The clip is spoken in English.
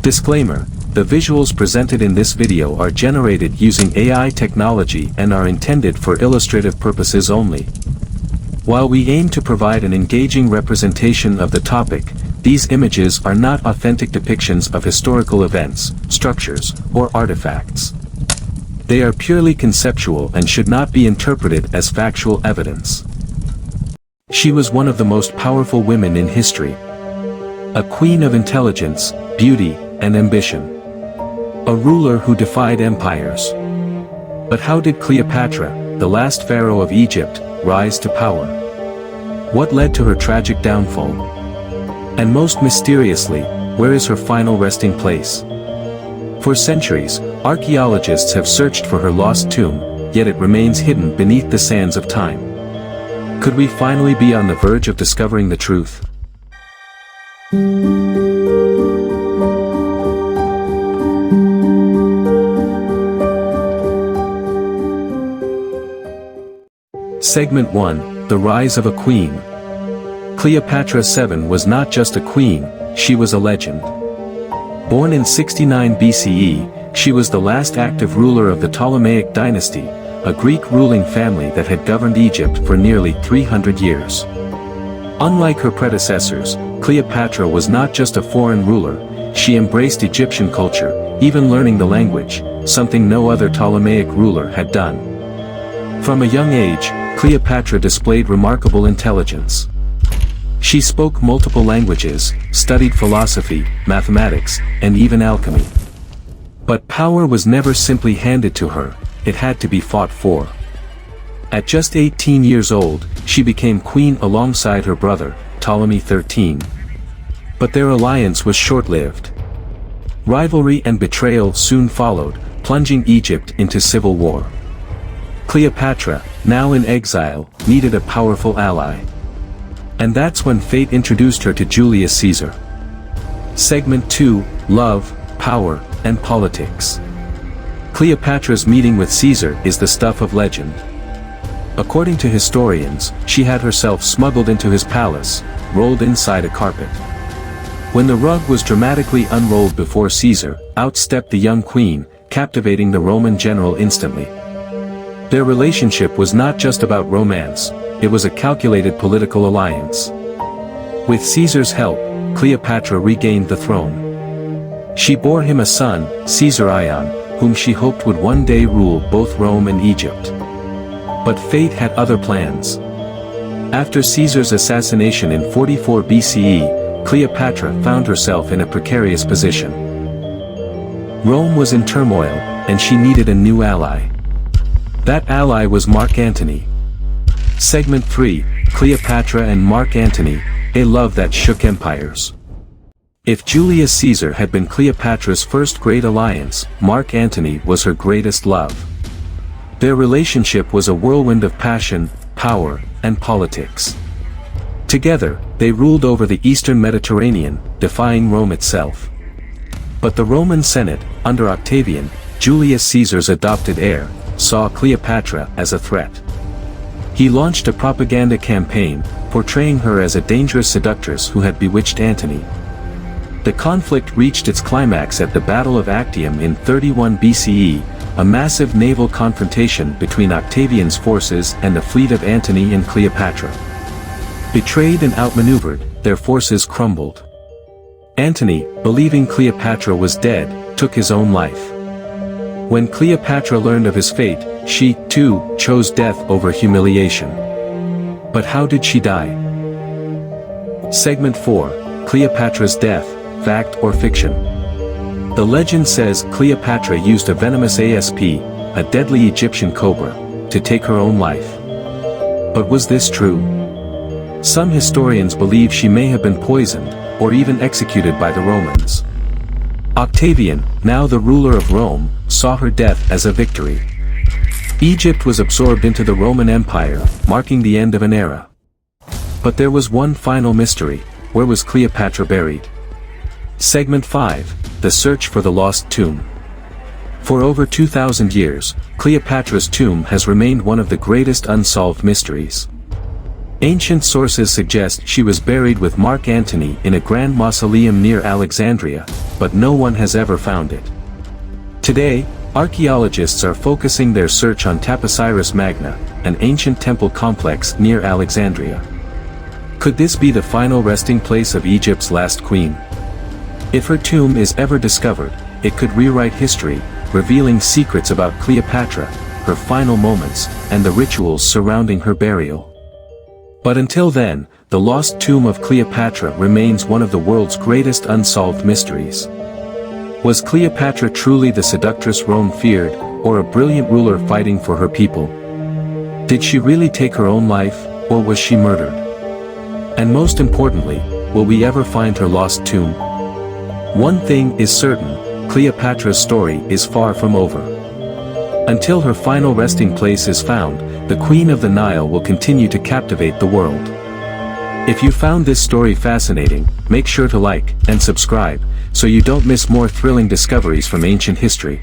Disclaimer: the visuals presented in this video are generated using AI technology and are intended for illustrative purposes only. While we aim to provide an engaging representation of the topic, these images are not authentic depictions of historical events, structures, or artifacts. They are purely conceptual and should not be interpreted as factual evidence. She was one of the most powerful women in history. A queen of intelligence, beauty, and ambition. A ruler who defied empires. But how did Cleopatra, the last pharaoh of Egypt, rise to power? What led to her tragic downfall? And most mysteriously, where is her final resting place? For centuries, archaeologists have searched for her lost tomb, yet it remains hidden beneath the sands of time. Could we finally be on the verge of discovering the truth? Segment 1, The Rise of a Queen. Cleopatra VII was not just a queen, she was a legend. Born in 69 BCE, she was the last active ruler of the Ptolemaic dynasty, a Greek ruling family that had governed Egypt for nearly 300 years. Unlike her predecessors, Cleopatra was not just a foreign ruler, she embraced Egyptian culture, even learning the language, something no other Ptolemaic ruler had done. From a young age, Cleopatra displayed remarkable intelligence. She spoke multiple languages, studied philosophy, mathematics, and even alchemy. But power was never simply handed to her, it had to be fought for. At just 18 years old, she became queen alongside her brother, Ptolemy XIII. But their alliance was short-lived. Rivalry and betrayal soon followed, plunging Egypt into civil war. Cleopatra, now in exile, needed a powerful ally. And that's when fate introduced her to Julius Caesar. Segment 2, Love, Power, and Politics. Cleopatra's meeting with Caesar is the stuff of legend. According to historians, she had herself smuggled into his palace, rolled inside a carpet. When the rug was dramatically unrolled before Caesar, out stepped the young queen, captivating the Roman general instantly. Their relationship was not just about romance, it was a calculated political alliance. With Caesar's help, Cleopatra regained the throne. She bore him a son, Caesar Ion, whom she hoped would one day rule both Rome and Egypt. But fate had other plans. After Caesar's assassination in 44 BCE, Cleopatra found herself in a precarious position. Rome was in turmoil, and she needed a new ally. That ally was Mark Antony. Segment 3, Cleopatra and Mark Antony, a love that shook empires. If Julius Caesar had been Cleopatra's first great alliance, Mark Antony was her greatest love. Their relationship was a whirlwind of passion, power, and politics. Together, they ruled over the eastern Mediterranean, defying Rome itself. But the Roman Senate, under Octavian, Julius Caesar's adopted heir, saw Cleopatra as a threat. He launched a propaganda campaign, portraying her as a dangerous seductress who had bewitched Antony. The conflict reached its climax at the Battle of Actium in 31 BCE, a massive naval confrontation between Octavian's forces and the fleet of Antony and Cleopatra. Betrayed and outmaneuvered, their forces crumbled. Antony, believing Cleopatra was dead, took his own life. When Cleopatra learned of his fate, she, too, chose death over humiliation. But how did she die? Segment 4, Cleopatra's Death, Fact or Fiction? The legend says Cleopatra used a venomous asp, a deadly Egyptian cobra, to take her own life. But was this true? Some historians believe she may have been poisoned, or even executed by the Romans. Octavian, now the ruler of Rome, saw her death as a victory. Egypt was absorbed into the Roman Empire, marking the end of an era. But there was one final mystery: where was Cleopatra buried? Segment 5, The Search for the Lost Tomb. For over 2,000 years, Cleopatra's tomb has remained one of the greatest unsolved mysteries. Ancient sources suggest she was buried with Mark Antony in a grand mausoleum near Alexandria, but no one has ever found it. Today, archaeologists are focusing their search on Taposiris Magna, an ancient temple complex near Alexandria. Could this be the final resting place of Egypt's last queen? If her tomb is ever discovered, it could rewrite history, revealing secrets about Cleopatra, her final moments, and the rituals surrounding her burial. But until then, the lost tomb of Cleopatra remains one of the world's greatest unsolved mysteries. Was Cleopatra truly the seductress Rome feared, or a brilliant ruler fighting for her people? Did she really take her own life, or was she murdered? And most importantly, will we ever find her lost tomb? One thing is certain, Cleopatra's story is far from over. Until her final resting place is found, the Queen of the Nile will continue to captivate the world. If you found this story fascinating, make sure to like and subscribe, so you don't miss more thrilling discoveries from ancient history.